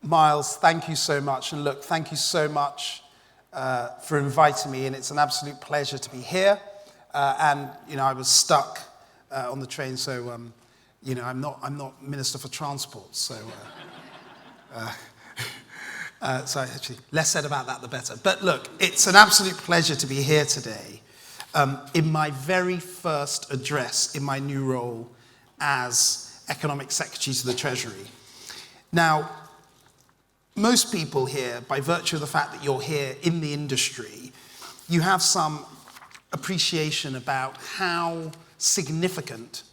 Miles, thank you so much. And look, thank you so much for inviting me, and it's an absolute pleasure to be here. And I was stuck on the train, so I'm not Minister for Transport, so so actually, less said about that, the better. But look, it's an absolute pleasure to be here today in my very first address in my new role as Economic Secretary to the Treasury. Now, most people here, by virtue of the fact that you're here in the industry, you have some appreciation about how significant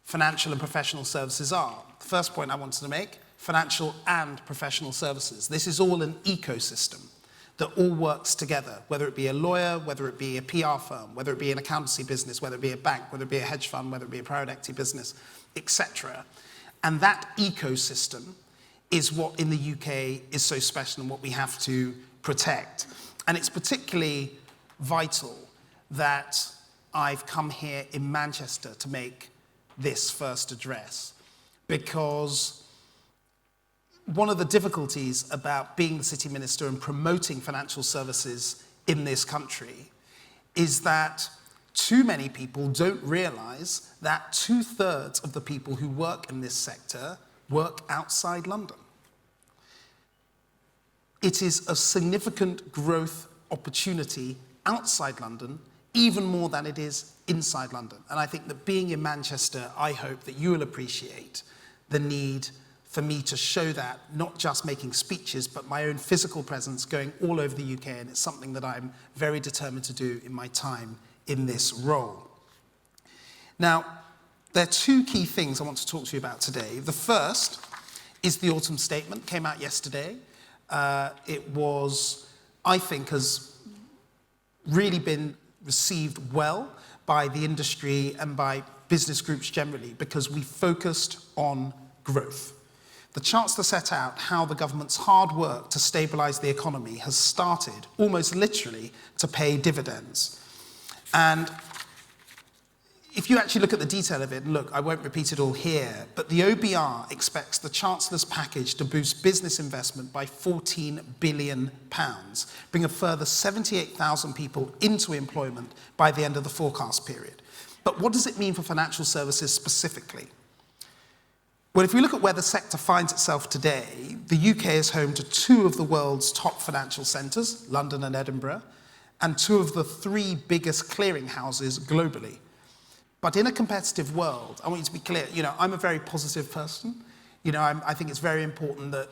financial and professional services are. The first point I wanted to make, financial and professional services. This is all an ecosystem that all works together, whether it be a lawyer, whether it be a PR firm, whether it be an accountancy business, whether it be a bank, whether it be a hedge fund, whether it be a private equity business, etc. And that ecosystem is what in the UK is so special and what we have to protect. And it's particularly vital that I've come here in Manchester to make this first address, because one of the difficulties about being the city minister and promoting financial services in this country is that too many people don't realise that 2/3 of the people who work in this sector work outside London. It is a significant growth opportunity outside London, even more than it is inside London. And I think that being in Manchester, I hope that you will appreciate the need for me to show that, not just making speeches, but my own physical presence going all over the UK, and it's something that I'm very determined to do in my time in this role. Now, there are two key things I want to talk to you about today. The first is the autumn statement, came out yesterday. It was, I think, has really been received well by the industry and by business groups generally, because we focused on growth. The Chancellor set out how the government's hard work to stabilise the economy has started, almost literally, to pay dividends. And if you actually look at the detail of it, and look, I won't repeat it all here, but the OBR expects the Chancellor's package to boost business investment by £14 billion, bring a further 78,000 people into employment by the end of the forecast period. But what does it mean for financial services specifically? Well, if we look at where the sector finds itself today, the UK is home to two of the world's top financial centres, London and Edinburgh, and two of the three biggest clearing houses globally. But in a competitive world, I want you to be clear, I'm a very positive person. I think it's very important that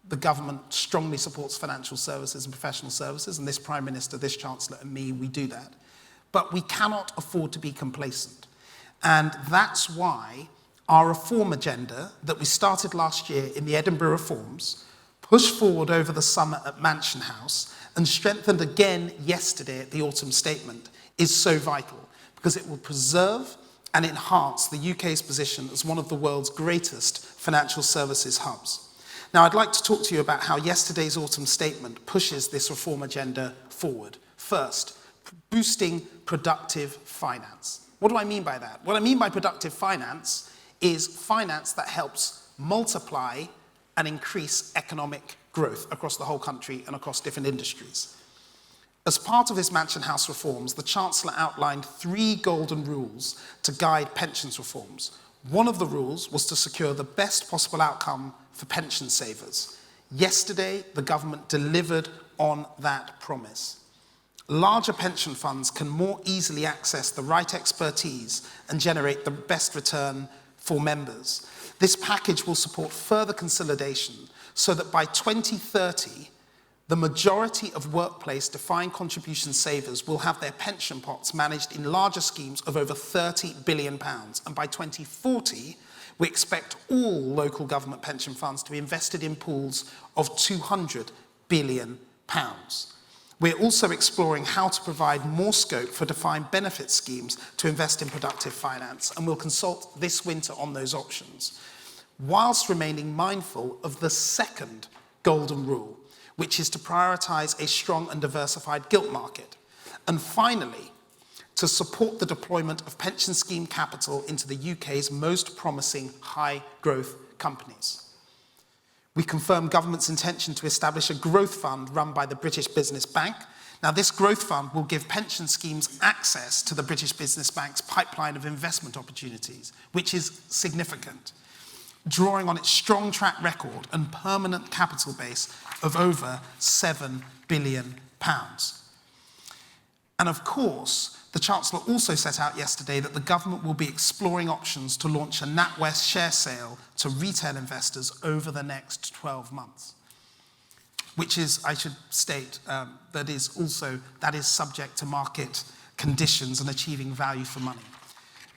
the government strongly supports financial services and professional services, and this Prime Minister, this Chancellor, and me, we do that. But we cannot afford to be complacent. And that's why our reform agenda that we started last year in the Edinburgh reforms, pushed forward over the summer at Mansion House, and strengthened again yesterday at the autumn statement, is so vital, because it will preserve and enhance the UK's position as one of the world's greatest financial services hubs. Now, I'd like to talk to you about how yesterday's autumn statement pushes this reform agenda forward. First, boosting productive finance. What do I mean by that? What I mean by productive finance is finance that helps multiply and increase economic growth across the whole country and across different industries. As part of his Mansion House reforms, the Chancellor outlined 3 golden rules to guide pensions reforms. One of the rules was to secure the best possible outcome for pension savers. Yesterday, the government delivered on that promise. Larger pension funds can more easily access the right expertise and generate the best return for members. This package will support further consolidation so that by 2030, the majority of workplace defined contribution savers will have their pension pots managed in larger schemes of over £30 billion. And by 2040, we expect all local government pension funds to be invested in pools of £200 billion. We're also exploring how to provide more scope for defined benefit schemes to invest in productive finance, and we'll consult this winter on those options, whilst remaining mindful of the second golden rule, which is to prioritise a strong and diversified gilt market. And finally, to support the deployment of pension scheme capital into the UK's most promising high-growth companies. We confirmed government's intention to establish a growth fund run by the British Business Bank. Now, this growth fund will give pension schemes access to the British Business Bank's pipeline of investment opportunities, which is significant, drawing on its strong track record and permanent capital base of over £7 billion. And of course, the Chancellor also set out yesterday that the government will be exploring options to launch a NatWest share sale to retail investors over the next 12 months, which is, I should state, that is subject to market conditions and achieving value for money.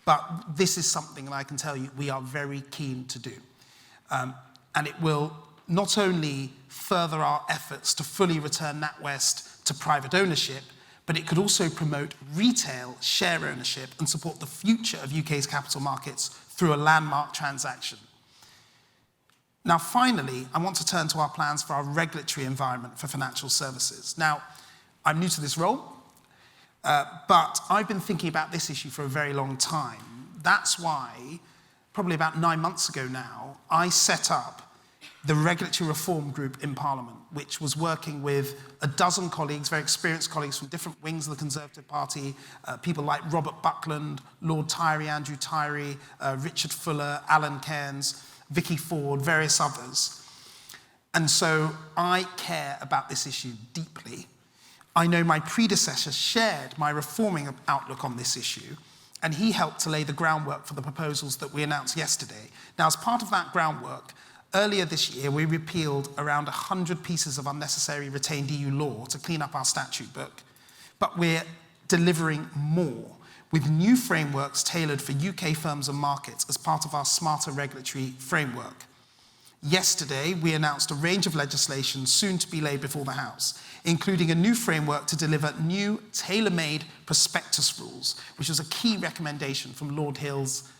But this is something that I can tell you we are very keen to do. And it will not only further our efforts to fully return NatWest to private ownership, but it could also promote retail share ownership and support the future of UK's capital markets through a landmark transaction. Now, finally, I want to turn to our plans for our regulatory environment for financial services. Now, I'm new to this role, but I've been thinking about this issue for a very long time. That's why, probably about 9 months ago now, I set up the Regulatory Reform Group in Parliament, which was working with a dozen colleagues, very experienced colleagues from different wings of the Conservative Party, people like Robert Buckland, Lord Tyree, Andrew Tyree, Richard Fuller, Alan Cairns, Vicky Ford, various others. And so I care about this issue deeply. I know my predecessor shared my reforming outlook on this issue, and he helped to lay the groundwork for the proposals that we announced yesterday. Now, as part of that groundwork, earlier this year, we repealed around 100 pieces of unnecessary retained EU law to clean up our statute book. But we're delivering more with new frameworks tailored for UK firms and markets as part of our smarter regulatory framework. Yesterday, we announced a range of legislation soon to be laid before the House, including a new framework to deliver new tailor-made prospectus rules, which was a key recommendation from Lord Hill's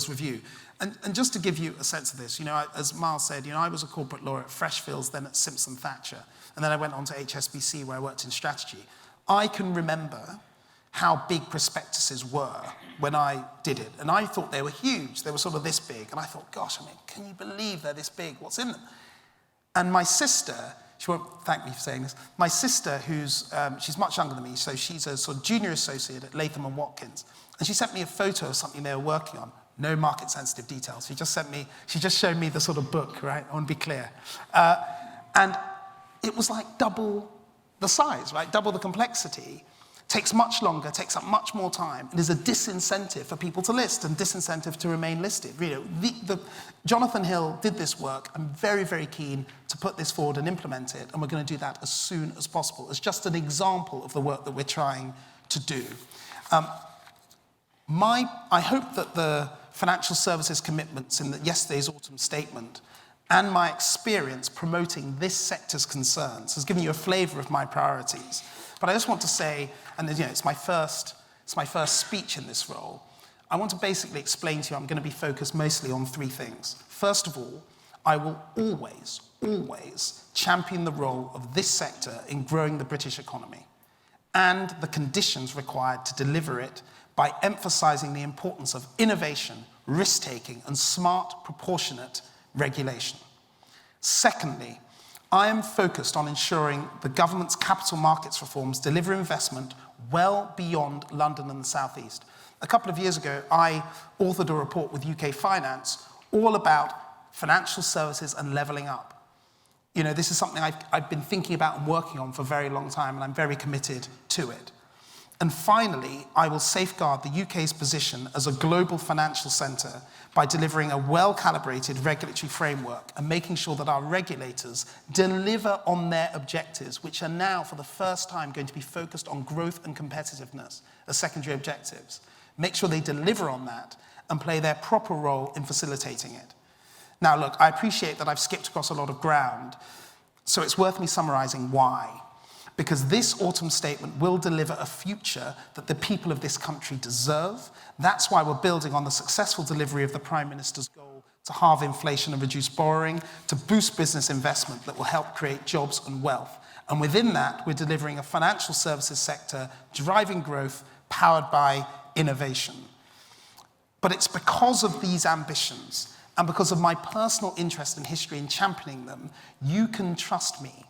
review. And just to give you a sense of this, as Miles said, I was a corporate lawyer at Freshfields, then at Simpson Thacher, and then I went on to HSBC where I worked in strategy. I can remember how big prospectuses were when I did it, and I thought they were huge. They were sort of this big, and I thought, gosh, can you believe they're this big? What's in them? And my sister, she won't thank me for saying this, my sister, she's much younger than me, so she's a sort of junior associate at Latham & Watkins, and she sent me a photo of something they were working on. No market-sensitive details. She just showed me the sort of book, right? I want to be clear. And it was like double the size, right? Double the complexity. Takes much longer, takes up much more time, and is a disincentive for people to list and disincentive to remain listed. Jonathan Hill did this work. I'm very, very keen to put this forward and implement it, and we're going to do that as soon as possible. It's just an example of the work that we're trying to do. I hope that the financial services commitments in yesterday's autumn statement and my experience promoting this sector's concerns has given you a flavour of my priorities. But I just want to say, and it's my first speech in this role, I want to basically explain to you I'm going to be focused mostly on 3 things. First of all, I will always, always champion the role of this sector in growing the British economy and the conditions required to deliver it by emphasising the importance of innovation, risk-taking, and smart, proportionate regulation. Secondly, I am focused on ensuring the government's capital markets reforms deliver investment well beyond London and the South East. A couple of years ago, I authored a report with UK Finance all about financial services and levelling up. This is something I've been thinking about and working on for a very long time, and I'm very committed to it. And finally, I will safeguard the UK's position as a global financial centre by delivering a well-calibrated regulatory framework and making sure that our regulators deliver on their objectives, which are now, for the first time, going to be focused on growth and competitiveness as secondary objectives. Make sure they deliver on that and play their proper role in facilitating it. Now, look, I appreciate that I've skipped across a lot of ground, so it's worth me summarising why. Because this autumn statement will deliver a future that the people of this country deserve. That's why we're building on the successful delivery of the Prime Minister's goal to halve inflation and reduce borrowing, to boost business investment that will help create jobs and wealth. And within that, we're delivering a financial services sector driving growth powered by innovation. But it's because of these ambitions and because of my personal interest in history and championing them, you can trust me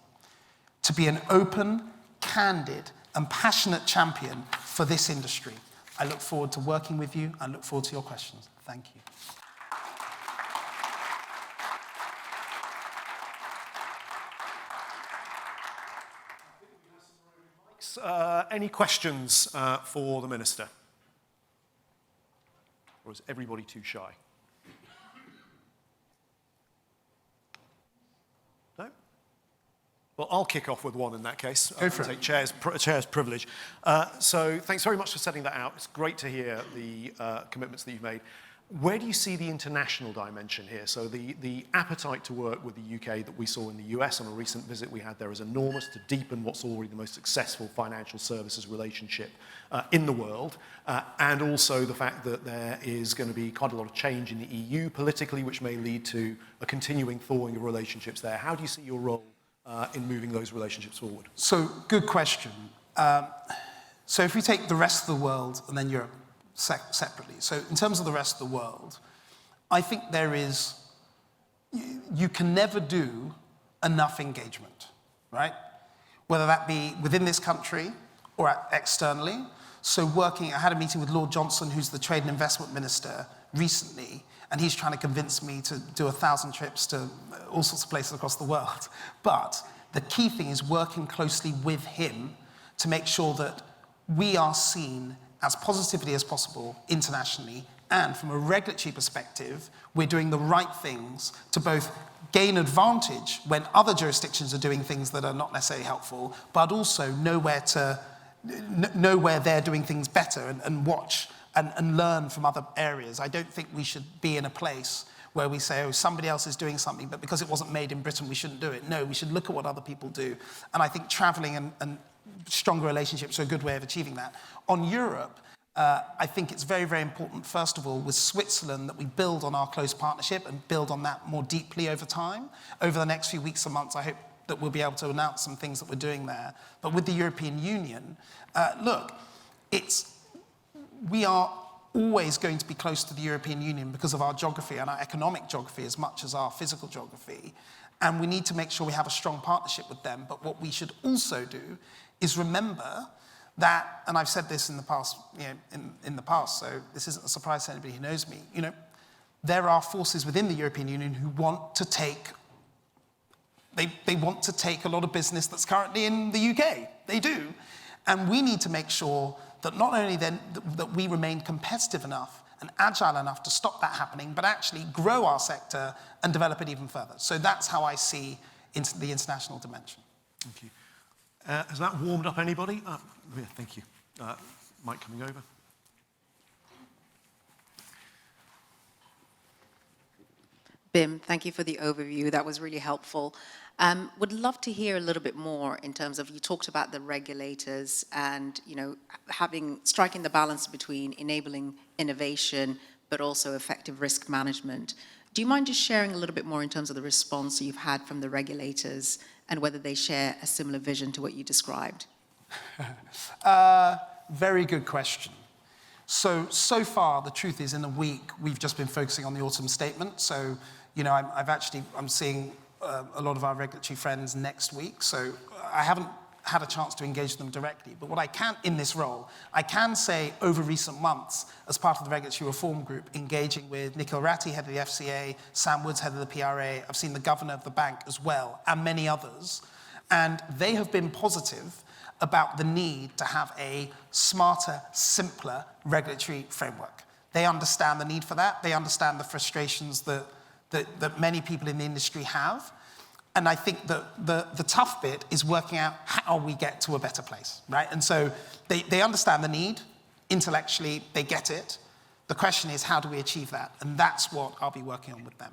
to be an open, candid, and passionate champion for this industry. I look forward to working with you. I look forward to your questions. Thank you. Any questions for the Minister? Or is everybody too shy? No? Well, I'll kick off with one in that case. Go for it. Take chair's privilege. So thanks very much for setting that out. It's great to hear the commitments that you've made. Where do you see the international dimension here? So the appetite to work with the UK that we saw in the US on a recent visit we had there is enormous to deepen what's already the most successful financial services relationship in the world. And also the fact that there is going to be quite a lot of change in the EU politically, which may lead to a continuing thawing of relationships there. How do you see your role in moving those relationships forward? So, good question. So if we take the rest of the world and then Europe separately. So in terms of the rest of the world, I think there is, you can never do enough engagement, right? Whether that be within this country or externally. So I had a meeting with Lord Johnson, who's the Trade and Investment Minister, recently, and he's trying to convince me to do 1,000 trips to all sorts of places across the world. But the key thing is working closely with him to make sure that we are seen as positively as possible internationally, and from a regulatory perspective, we're doing the right things to both gain advantage when other jurisdictions are doing things that are not necessarily helpful, but also know where they're doing things better and watch and learn from other areas. I don't think we should be in a place where we say, oh, somebody else is doing something, but because it wasn't made in Britain, we shouldn't do it. No, we should look at what other people do. And I think traveling and stronger relationships are a good way of achieving that. On Europe, I think it's very, very important, first of all, with Switzerland, that we build on our close partnership and build on that more deeply over time. Over the next few weeks and months, I hope that we'll be able to announce some things that we're doing there. But with the European Union, look, we are always going to be close to the European Union because of our geography and our economic geography as much as our physical geography. And we need to make sure we have a strong partnership with them. But what we should also do is remember that, and I've said this in the past, in the past, so this isn't a surprise to anybody who knows me, there are forces within the European Union who want to take, they want to take a lot of business that's currently in the UK. They do. And we need to make sure that not only then that we remain competitive enough and agile enough to stop that happening, but actually grow our sector and develop it even further. So that's how I see the international dimension. Thank you. Has that warmed up anybody? Yeah, thank you. Mike coming over. Bim, thank you for the overview. That was really helpful. Would love to hear a little bit more in terms of, you talked about the regulators and, striking the balance between enabling innovation, but also effective risk management. Do you mind just sharing a little bit more in terms of the response you've had from the regulators and whether they share a similar vision to what you described? Very good question. So far, the truth is, in a week, we've just been focusing on the autumn statement. So, I'm seeing a lot of our regulatory friends next week. So I haven't had a chance to engage them directly. But what I can, in this role, I can say over recent months, as part of the regulatory reform group, engaging with Nikhil Ratti, head of the FCA, Sam Woods, head of the PRA, I've seen the governor of the bank as well, and many others. And they have been positive about the need to have a smarter, simpler regulatory framework. They understand the need for that. They understand the frustrations that many people in the industry have. And I think that the tough bit is working out how we get to a better place, right? And so they understand the need. Intellectually, they get it. The question is, how do we achieve that? And that's what I'll be working on with them.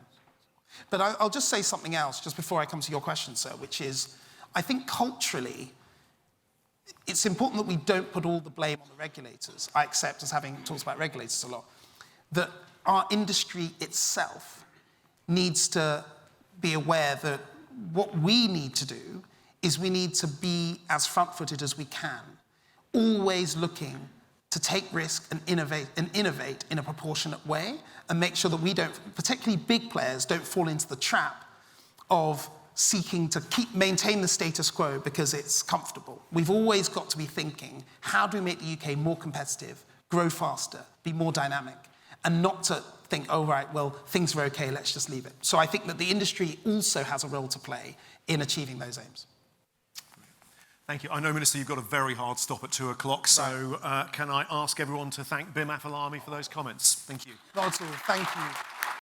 But I'll just say something else just before I come to your question, sir, which is, I think culturally, it's important that we don't put all the blame on the regulators. I accept, as having talked about regulators a lot, that our industry itself needs to be aware that what we need to do is we need to be as front-footed as we can, always looking to take risk and innovate in a proportionate way and make sure that we don't, particularly big players, don't fall into the trap of seeking to maintain the status quo because it's comfortable. We've always got to be thinking, how do we make the UK more competitive, grow faster, be more dynamic, and not to think, oh, right, well, things are okay, let's just leave it. So I think that the industry also has a role to play in achieving those aims. Thank you. I know, Minister, you've got a very hard stop at 2 o'clock, so can I ask everyone to thank Bim Afolami for those comments? Thank you. Not at all. Thank you.